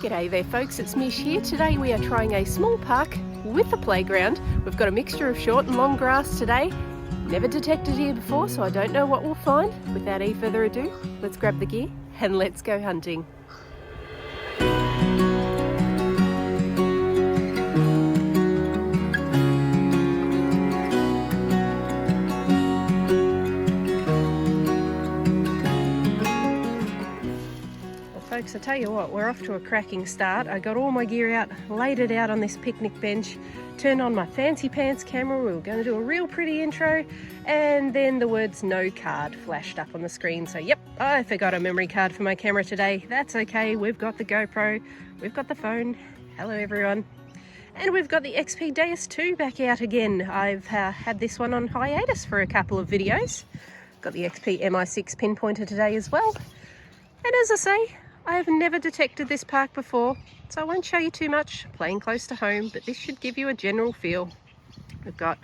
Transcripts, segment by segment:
G'day there folks, it's Mish here. Today we are trying a small park with a playground. We've got a mixture of short and long grass today. Never detected here before, so I don't know what we'll find. Without any further ado, let's grab the gear and let's go hunting. Folks, I tell you what, we're off to a cracking start. I got all my gear out, laid it out on this picnic bench, turned on my fancy pants camera. We were going to do a real pretty intro, and then the words "no card" flashed up on the screen. So yep, I forgot a memory card for my camera today. That's okay, we've got the GoPro, we've got the phone. Hello everyone. And we've got the XP Deus II back out again. I've had this one on hiatus for a couple of videos. Got the XP Mi6 pinpointer today as well. And as I say, I have never detected this park before, so I won't show you too much, playing close to home, but this should give you a general feel. We've got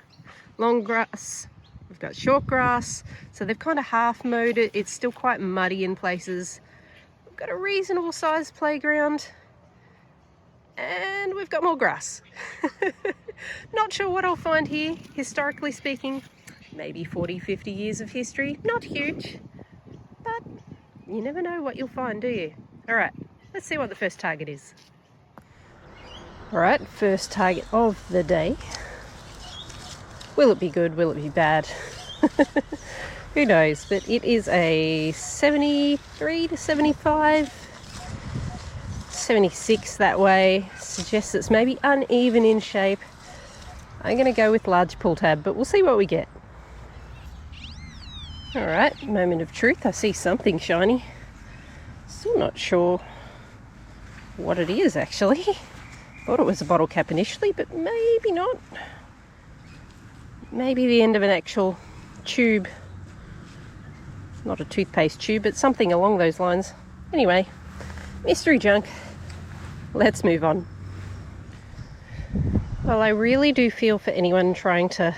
long grass, we've got short grass, so they've kind of half mowed it. It's still quite muddy in places. We've got a reasonable sized playground, and we've got more grass. Not sure what I'll find here, historically speaking. Maybe 40-50 years of history, not huge, but you never know what you'll find, do you? All right, let's see what the first target is. All right, first target of the day. Will it be good? Will it be bad? Who knows? But it is a 73 to 75, 76 that way. Suggests it's maybe uneven in shape. I'm going to go with large pull tab, but we'll see what we get. All right, moment of truth. I see something shiny. Still not sure what it is actually. Thought it was a bottle cap initially, but maybe not. Maybe the end of an actual tube. Not a toothpaste tube, but something along those lines. Anyway, mystery junk. Let's move on. Well, I really do feel for anyone trying to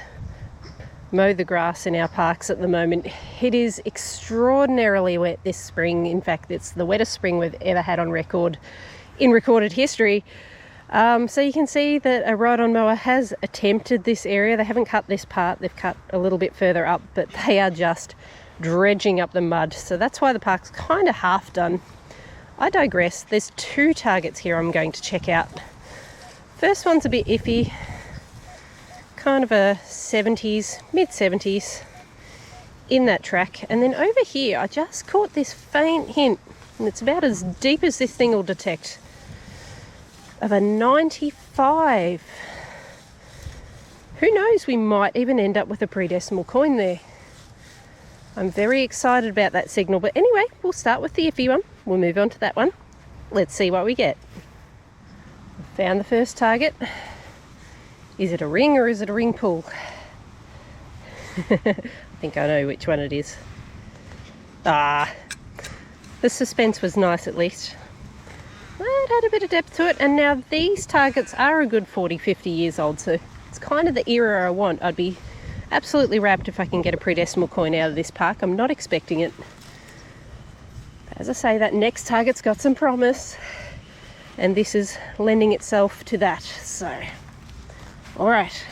mow the grass in our parks at the moment. It is extraordinarily wet this spring. In fact, it's the wettest spring we've ever had on record in recorded history. So you can see that a ride-on mower has attempted this area. They haven't cut this part, they've cut a little bit further up, but they are just dredging up the mud. So that's why the park's kind of half done. I digress. There's two targets here I'm going to check out. First one's a bit iffy. Kind of a 70s, mid-70s in that track. And then over here, I just caught this faint hint, and it's about as deep as this thing will detect, of a 95. Who knows, we might even end up with a pre-decimal coin there. I'm very excited about that signal, but anyway, we'll start with the iffy one. We'll move on to that one. Let's see what we get. Found the first target. Is it a ring or is it a ring pull? I think I know which one it is. The suspense was nice at least. It had a bit of depth to it, and now these targets are a good 40-50 years old, so it's kind of the era I want. I'd be absolutely rapt if I can get a pre-decimal coin out of this park. I'm not expecting it. As I say, that next target's got some promise, and this is lending itself to that, so... All right,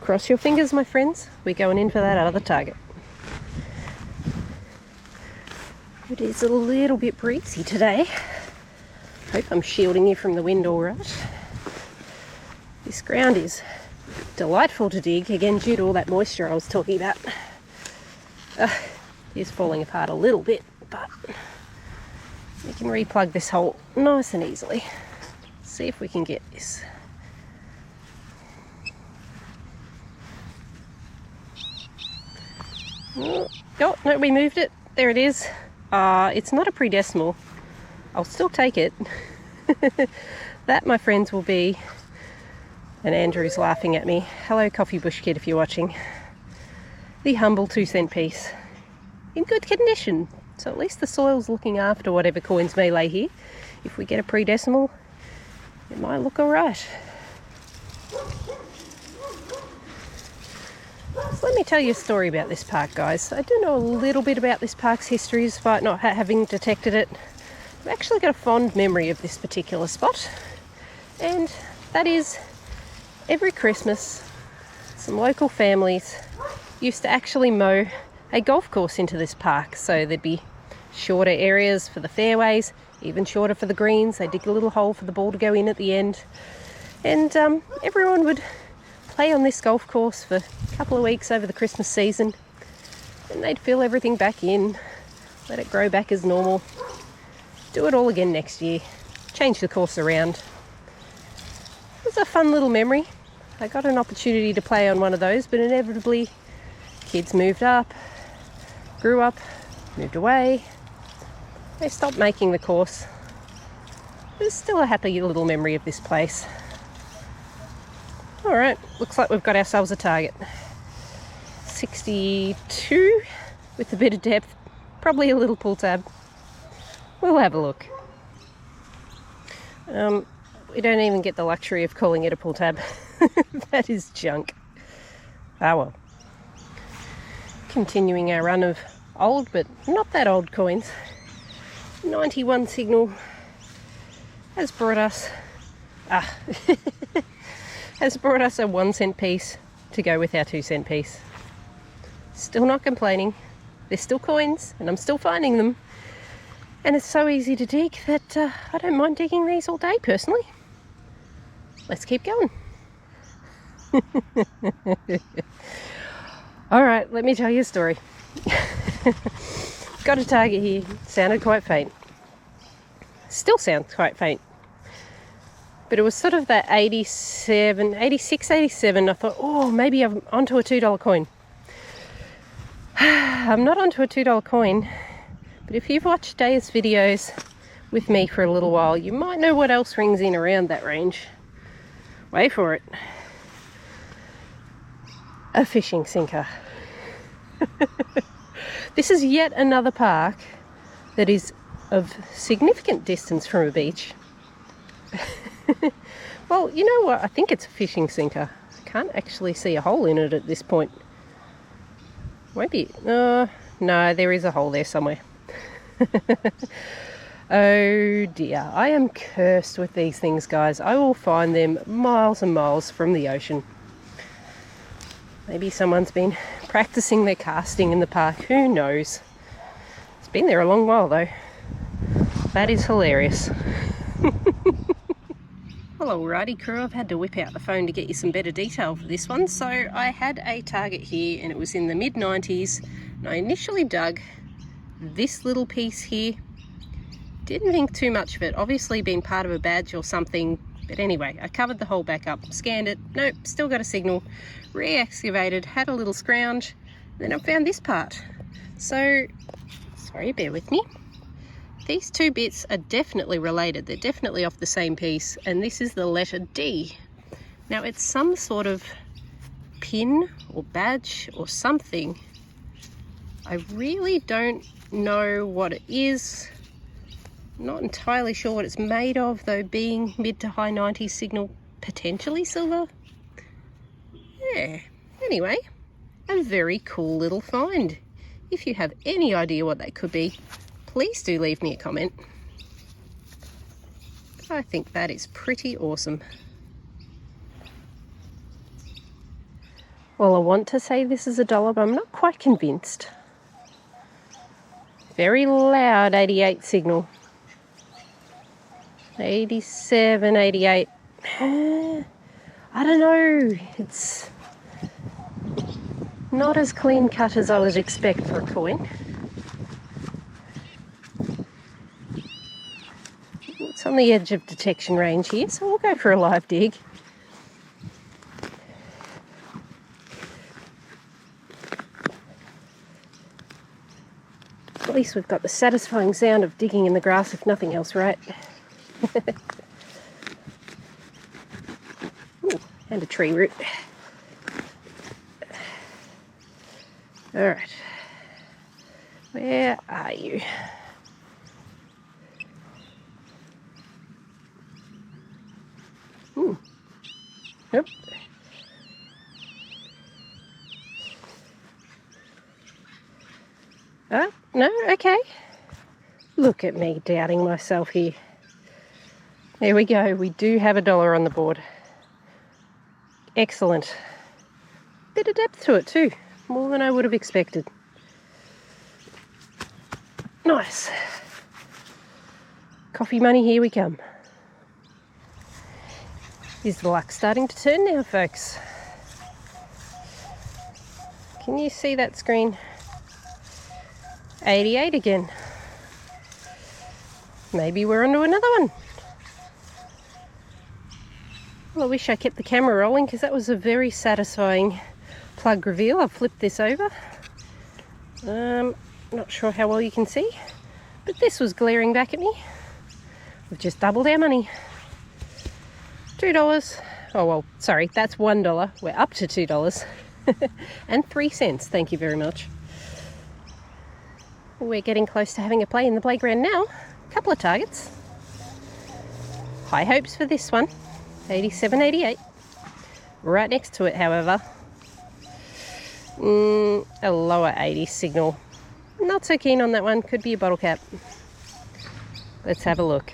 cross your fingers, my friends. We're going in for that other target. It is a little bit breezy today. Hope I'm shielding you from the wind all right. This ground is delightful to dig, again due to all that moisture I was talking about. It is falling apart a little bit, but we can replug this hole nice and easily. See if we can get this. Oh, no, we moved it. There it is. It's not a pre-decimal. I'll still take it. That, my friends, will be... And Andrew's laughing at me. Hello, Coffee Bush Kid, if you're watching. The humble 2-cent piece. In good condition. So at least the soil's looking after whatever coins may lay here. If we get a pre-decimal, it might look all right. So let me tell you a story about this park, guys. I do know a little bit about this park's history despite not having detected it I've actually got a fond memory of this particular spot, and that is every Christmas some local families used to actually mow a golf course into this park. So there'd be shorter areas for the fairways, even shorter for the greens. They dig a little hole for the ball to go in at the end, and everyone would play on this golf course for a couple of weeks over the Christmas season, and they'd fill everything back in, let it grow back as normal, do it all again next year, change the course around. It was a fun little memory. I got an opportunity to play on one of those, but inevitably kids moved up, grew up, moved away. They stopped making the course. There's still a happy little memory of this place. Alright, looks like we've got ourselves a target. 62 with a bit of depth, probably a little pull tab. We'll have a look. We don't even get the luxury of calling it a pull tab. That is junk. Ah well. Continuing our run of old but not that old coins. 91 signal has brought us has brought us a 1 cent piece to go with our 2 cent piece. Still not complaining. They're still coins and I'm still finding them. And it's so easy to dig that I don't mind digging these all day personally. Let's keep going. Alright, let me tell you a story. Got a target here, sounded quite faint. Still sounds quite faint. But it was sort of that 86, 87. I thought, oh, maybe I'm onto a $2 coin. I'm not onto a $2 coin, but if you've watched Daya's videos with me for a little while, you might know what else rings in around that range. Wait for it. A fishing sinker. This is yet another park that is of significant distance from a beach. Well, you know what? I think it's a fishing sinker. I can't actually see a hole in it at this point. Maybe. No, there is a hole there somewhere. Oh dear, I am cursed with these things, guys. I will find them miles and miles from the ocean. Maybe someone's been practicing their casting in the park. Who knows? It's been there a long while though. That is hilarious. Well, alrighty crew, I've had to whip out the phone to get you some better detail for this one. So I had a target here and it was in the mid-90s. And I initially dug this little piece here. Didn't think too much of it, obviously been part of a badge or something. But anyway, I covered the hole back up, scanned it, nope, still got a signal, re-excavated, had a little scrounge, then I found this part. So, sorry, bear with me. These two bits are definitely related, they're definitely off the same piece, and this is the letter D. Now it's some sort of pin or badge or something. I really don't know what it is. Not entirely sure what it's made of, though being mid to high 90s signal, potentially silver. Yeah, anyway, a very cool little find. If you have any idea what that could be, please do leave me a comment. I think that is pretty awesome. Well, I want to say this is $1, but I'm not quite convinced. Very loud 88 signal. 87, 88. I don't know. It's not as clean cut as I would expect for a coin. It's on the edge of detection range here, so we'll go for a live dig. At least we've got the satisfying sound of digging in the grass, if nothing else, right? Ooh, and a tree root. Alright. Where are you? Yep. Oh, no, okay. Look at me doubting myself here. There we go. We do have $1 on the board. Excellent. Bit of depth to it too. More than I would have expected. Nice. Coffee money, here we come. Is the luck starting to turn now, folks? Can you see that screen? 88 again. Maybe we're onto another one. Well, I wish I kept the camera rolling because that was a very satisfying plug reveal. I've flipped this over. Not sure how well you can see, but this was glaring back at me. We've just doubled our money. $2. Oh, well, sorry, that's $1. We're up to $2 and 3 cents. Thank you very much. We're getting close to having a play in the playground now. A couple of targets. High hopes for this one. 87, 88. Right next to it, however, a lower 80 signal. Not so keen on that one. Could be a bottle cap. Let's have a look.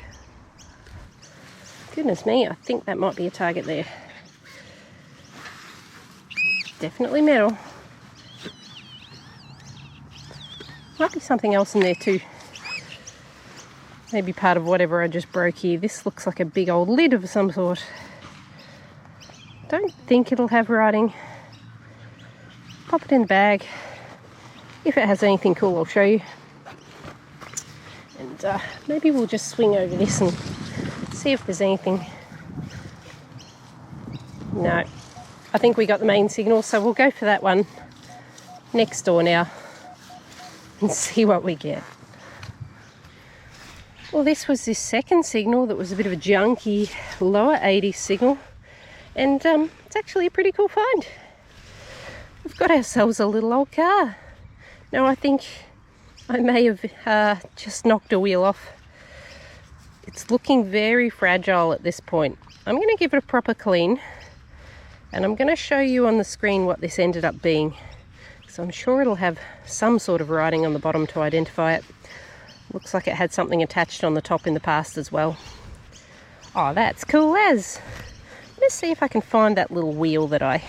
Goodness me, I think that might be a target there. Definitely metal. Might be something else in there too. Maybe part of whatever I just broke here. This looks like a big old lid of some sort. Don't think it'll have writing. Pop it in the bag. If it has anything cool, I'll show you. And maybe we'll just swing over this and see if there's anything. No, I think we got the main signal, so we'll go for that one next door now and see what we get. Well, this was this second signal that was a bit of a junky lower 80 signal, and it's actually a pretty cool find. We've got ourselves a little old car. Now, I think I may have just knocked a wheel off. It's looking very fragile at this point. I'm going to give it a proper clean, and I'm going to show you on the screen what this ended up being. So I'm sure it'll have some sort of writing on the bottom to identify it. Looks like it had something attached on the top in the past as well. Oh, that's cool as. Let's see if I can find that little wheel that I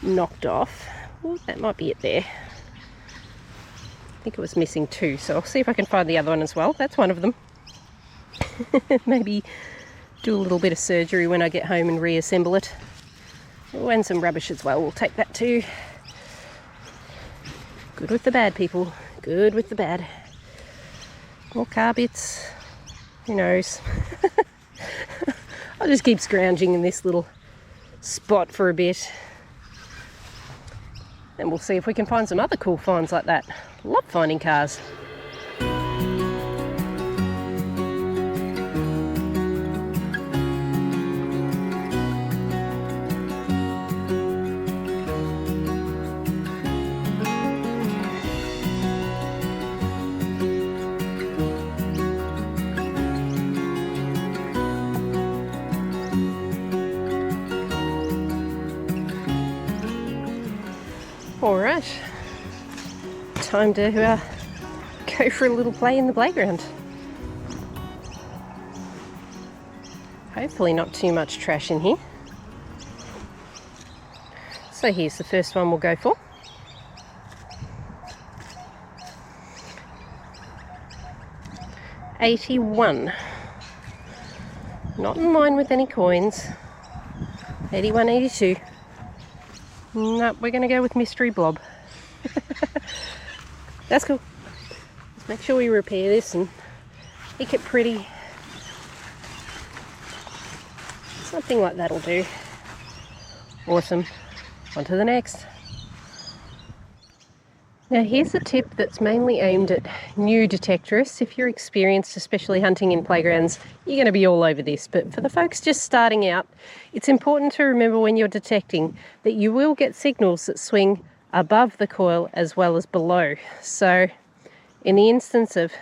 knocked off. Ooh, that might be it there. I think it was missing 2, so I'll see if I can find the other one as well. That's one of them. Maybe do a little bit of surgery when I get home and reassemble it. Oh, and some rubbish as well. We'll take that too. Good with the bad, people. Good with the bad. More car bits. Who knows? I'll just keep scrounging in this little spot for a bit. And we'll see if we can find some other cool finds like that. Love finding cars. Alright, time to go for a little play in the playground. Hopefully not too much trash in here. So here's the first one we'll go for. $81. Not in line with any coins. 81, 82. No, we're going to go with Mystery Blob. That's cool. Let's make sure we repair this and make it pretty. Something like that'll do. Awesome. On to the next. Now here's a tip that's mainly aimed at new detectorists. If you're experienced, especially hunting in playgrounds, you're going to be all over this. But for the folks just starting out, it's important to remember when you're detecting that you will get signals that swing above the coil as well as below. So in the instance of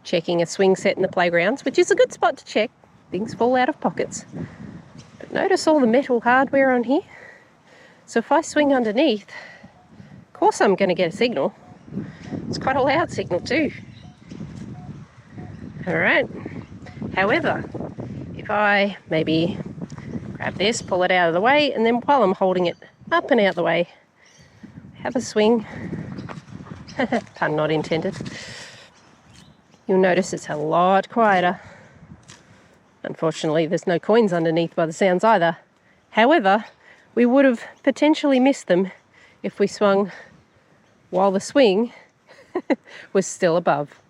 checking a swing set in the playgrounds, which is a good spot to check, things fall out of pockets. But notice all the metal hardware on here. So if I swing underneath, of course I'm going to get a signal. It's quite a loud signal too. All right. However, if I maybe grab this, pull it out of the way, and then while I'm holding it up and out the way, have a swing, pun not intended, you'll notice it's a lot quieter. Unfortunately, there's no coins underneath by the sounds either. However, we would have potentially missed them if we swung while the swing was still above.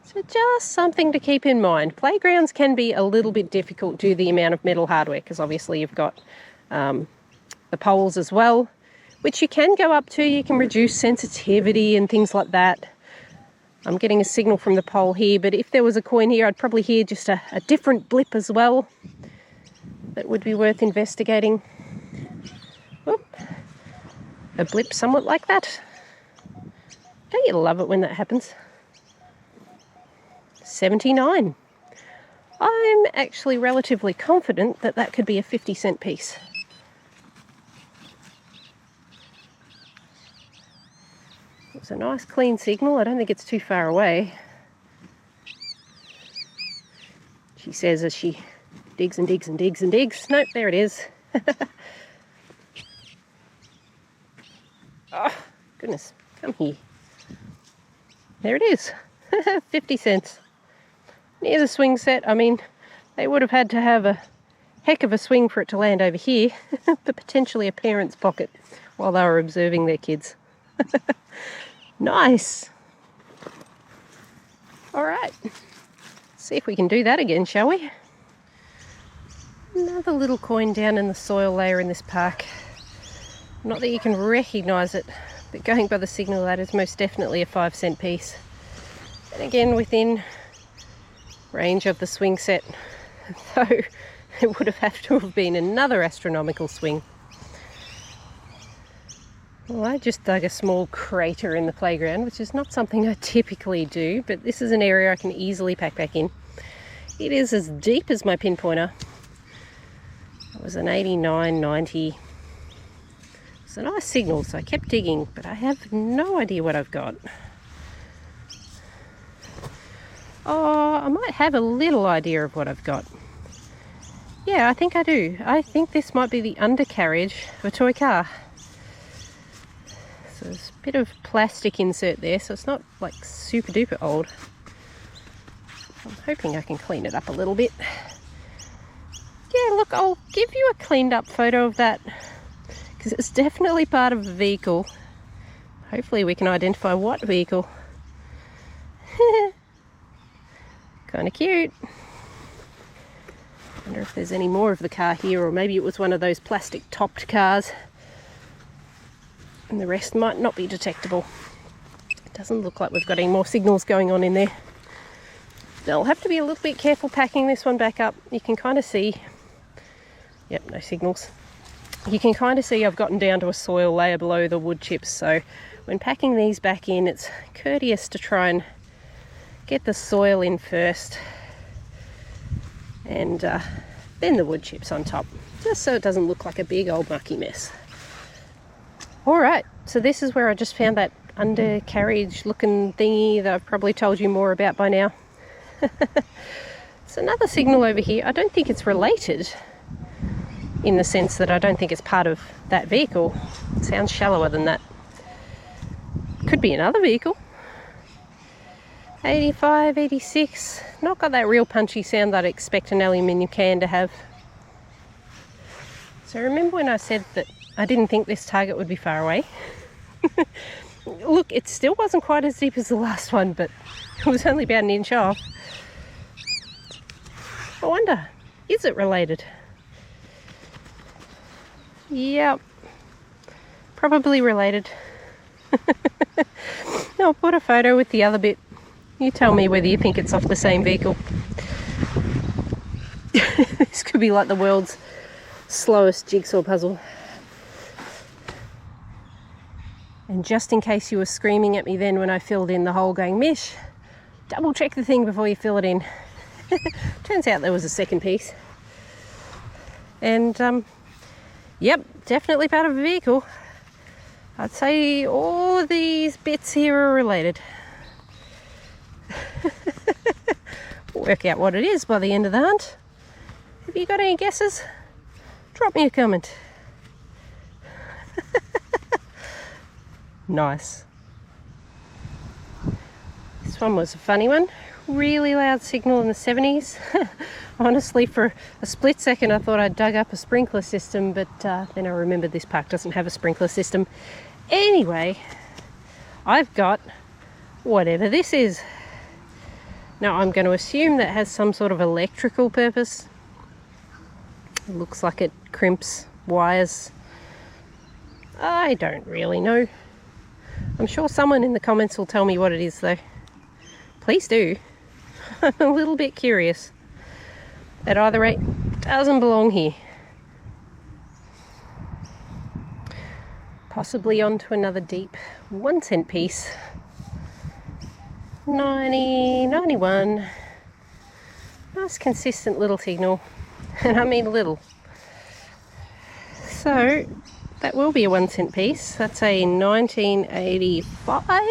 So just something to keep in mind. Playgrounds can be a little bit difficult due to the amount of metal hardware, because obviously you've got the poles as well, which you can go up to. You can reduce sensitivity and things like that. I'm getting a signal from the pole here, but if there was a coin here, I'd probably hear just a different blip as well. That would be worth investigating. Whoop. A blip somewhat like that. Don't you love it when that happens? 79. I'm actually relatively confident that that could be a 50-cent piece. It's a nice clean signal. I don't think it's too far away. She says as she digs and digs and digs and digs. Nope, there it is. Oh, goodness, come here. There it is. 50 cents. Near the swing set. I mean, they would have had to have a heck of a swing for it to land over here, but potentially a parent's pocket while they were observing their kids. Nice. All right. See if we can do that again, shall we? Another little coin down in the soil layer in this park. Not that you can recognise it, but going by the signal, that is most definitely a 5-cent piece. And again, within range of the swing set, though it would have to have been another astronomical swing. Well, I just dug a small crater in the playground, which is not something I typically do, but this is an area I can easily pack back in. It is as deep as my pinpointer. It was an 89, 90. It's a nice signal, so I kept digging, but I have no idea what I've got. Oh, I might have a little idea of what I've got. Yeah, I think I do. I think this might be the undercarriage of a toy car. So there's a bit of plastic insert there, so it's not like super duper old. I'm hoping I can clean it up a little bit. Yeah, look, I'll give you a cleaned up photo of that, because it's definitely part of a vehicle. Hopefully we can identify what vehicle. Kind of cute. Wonder if there's any more of the car here, or maybe it was one of those plastic topped cars and the rest might not be detectable. It doesn't look like we've got any more signals going on in there. I'll have to be a little bit careful packing this one back up. You can kind of see, yep, no signals. You can kind of see I've gotten down to a soil layer below the wood chips, so when packing these back in, it's courteous to try and get the soil in first and then the wood chips on top, just so it doesn't look like a big old mucky mess. Alright, so this is where I just found that undercarriage looking thingy that I've probably told you more about by now. It's another signal over here. I don't think it's related in the sense that I don't think it's part of that vehicle. It sounds shallower than that. Could be another vehicle. 85, 86. Not got that real punchy sound that I expect an aluminium can to have. So remember when I said that I didn't think this target would be far away? Look, it still wasn't quite as deep as the last one, but it was only about an inch off. I wonder, is it related? Yep, probably related. I'll put a photo with the other bit. You tell me whether you think it's off the same vehicle. This could be like the world's slowest jigsaw puzzle. And just in case you were screaming at me then when I filled in the hole going, Mish, double check the thing before you fill it in. Turns out there was a second piece. And yep, definitely part of a vehicle. I'd say all of these bits here are related. We'll work out what it is by the end of the hunt. Have you got any guesses? Drop me a comment. Nice. This one was a funny one. Really loud signal in the 70s. Honestly, for a split second I thought I'd dug up a sprinkler system, but then I remembered this park doesn't have a sprinkler system. Anyway, I've got whatever this is. Now I'm going to assume that has some sort of electrical purpose. It looks like it crimps wires. I don't really know. I'm sure someone in the comments will tell me what it is though. Please do. I'm a little bit curious. At either rate, doesn't belong here. Possibly onto another deep 1 cent piece. 90, 91. Nice consistent little signal. And I mean little. So that will be a 1 cent piece. That's a 1985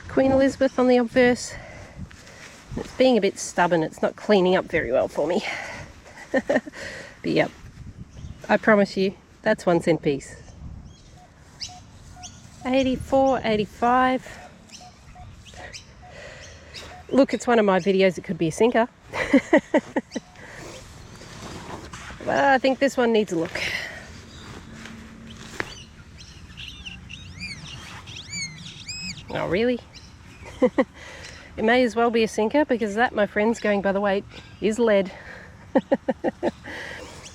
Queen Elizabeth on the obverse. It's being a bit stubborn, it's not cleaning up very well for me. But yep, I promise you, that's 1 cent piece. 84, 85. Look, it's one of my videos, it could be a sinker. But I think this one needs a look. Oh, really? It may as well be a sinker, because that, my friends, going by the weight, is lead.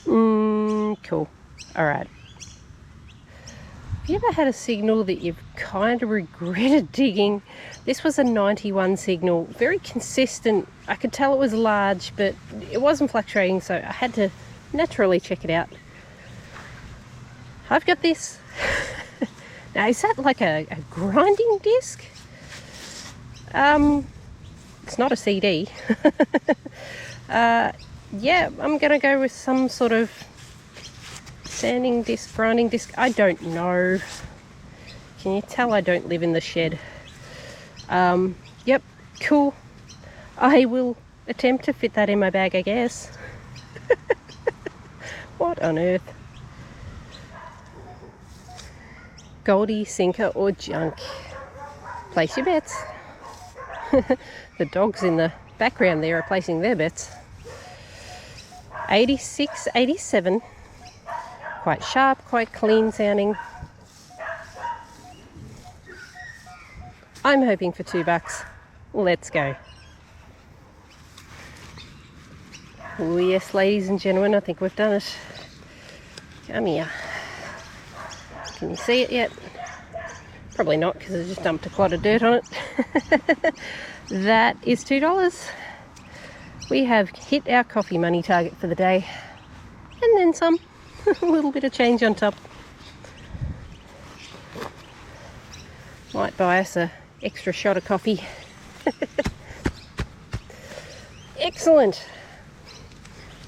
Cool. Alright. Have you ever had a signal that you've kind of regretted digging? This was a 91 signal, very consistent. I could tell it was large, but it wasn't fluctuating, so I had to naturally check it out. I've got this. Now, is that like a grinding disc? It's not a CD. Yeah, I'm gonna go with some sort of sanding disc, grinding disc. I don't know. Can you tell I don't live in the shed? Yep, cool. I will attempt to fit that in my bag, I guess. What on earth? Goldie, sinker or junk? Place your bets. The dogs in the background there are placing their bets. 86, 87. Quite sharp, quite clean sounding. I'm hoping for $2. Let's go. Oh yes, ladies and gentlemen, I think we've done it. Come here. Can you see it yet? Probably not, because I just dumped a clod of dirt on it. That is $2. We have hit our coffee money target for the day. And then some. A little bit of change on top. Might buy us an extra shot of coffee. Excellent.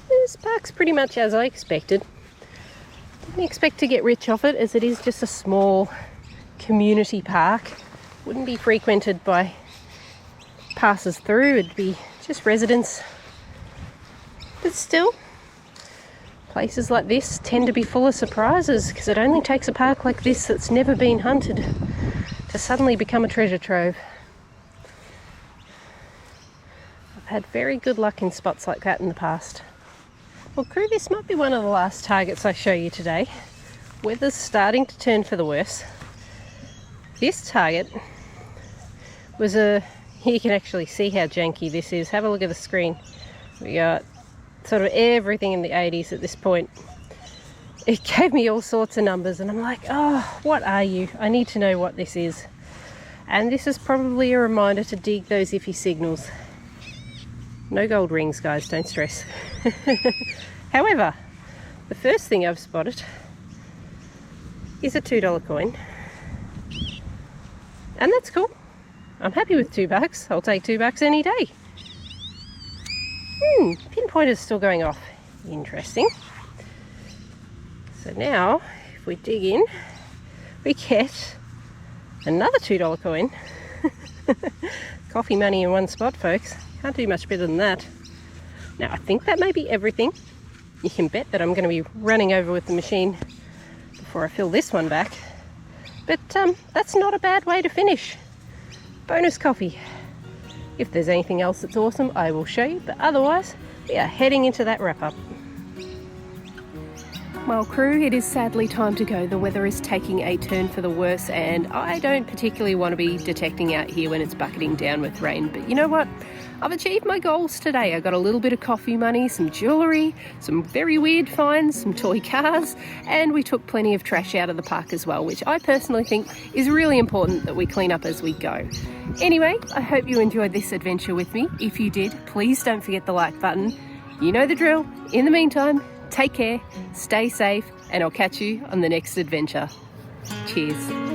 This park's pretty much as I expected. Didn't expect to get rich off it, as it is just a small community park. Wouldn't be frequented by passers through, it'd be just residents. But still, places like this tend to be full of surprises, because it only takes a park like this that's never been hunted to suddenly become a treasure trove. I've had very good luck in spots like that in the past. Well, crew, this might be one of the last targets I show you today. Weather's starting to turn for the worse. This target was you can actually see how janky this is. Have a look at the screen. We got sort of everything in the 80s at this point. It gave me all sorts of numbers and I'm like, oh, what are you? I need to know what this is. And this is probably a reminder to dig those iffy signals. No gold rings, guys, don't stress. However, the first thing I've spotted is a $2 coin. And that's cool. I'm happy with $2. I'll take $2 any day. Pinpointer's still going off. Interesting. So now, if we dig in, we get another $2 coin. Coffee money in one spot, folks. Can't do much better than that. Now, I think that may be everything. You can bet that I'm going to be running over with the machine before I fill this one back. But that's not a bad way to finish. Bonus coffee. If there's anything else that's awesome, I will show you. But otherwise, we are heading into that wrap-up. Well, crew, it is sadly time to go. The weather is taking a turn for the worse, and I don't particularly want to be detecting out here when it's bucketing down with rain. But you know what? I've achieved my goals today. I got a little bit of coffee money, some jewellery, some very weird finds, some toy cars, and we took plenty of trash out of the park as well, which I personally think is really important that we clean up as we go. Anyway, I hope you enjoyed this adventure with me. If you did, please don't forget the like button. You know the drill. In the meantime, take care, stay safe, and I'll catch you on the next adventure. Cheers.